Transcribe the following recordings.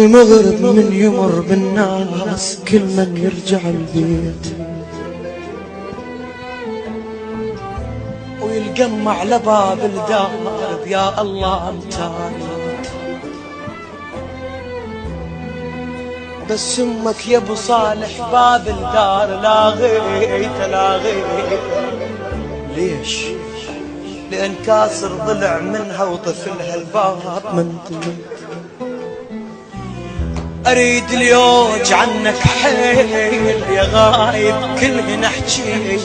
المغرب من يمر بالناس كل من يرجع البيت ويلقمع على باب الدار يا الله امتانيت. بس امك يا ابو صالح باب الدار لاغيت ليش؟ لان كاسر ضلع منها وطفلها الباب منطلق. اريد اليوج عنك حيل يا غايب كلهن احجي.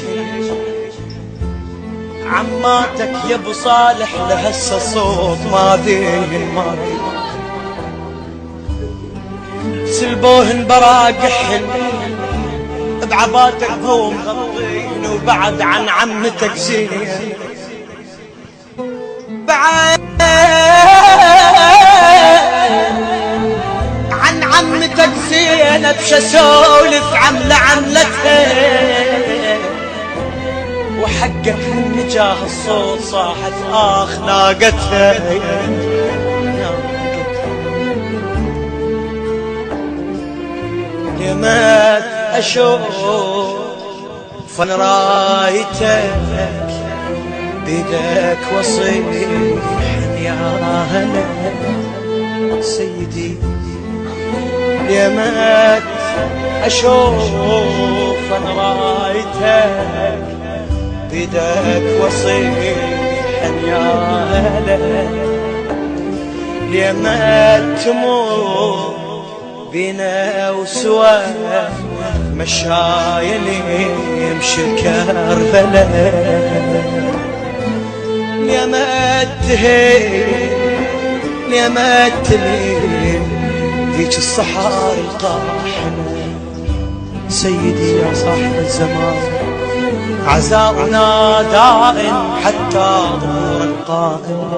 عماتك يا ابو صالح لهسه صوت ما ذين سلبوهن براقحن بعباتك قوم غطين وبعد عن عمتك زين بعد عن عمتك زينب شسولف عملتها وحقك من جاه الصوت صاحت آخ ناقتها. يمات أشوف أنا رايتك بيدك وصيح يا هلا سيدي. يمات أشوف أنا رايتك بيدك وصيح يا هلا. يمات تموت بينا وسوا مشايني يمشي كربلاء. يا ما تهين ذيك الصحاري القاحنة سيدي يا صاحب الزمان. عزاؤنا دائم حتى ظهور القائم.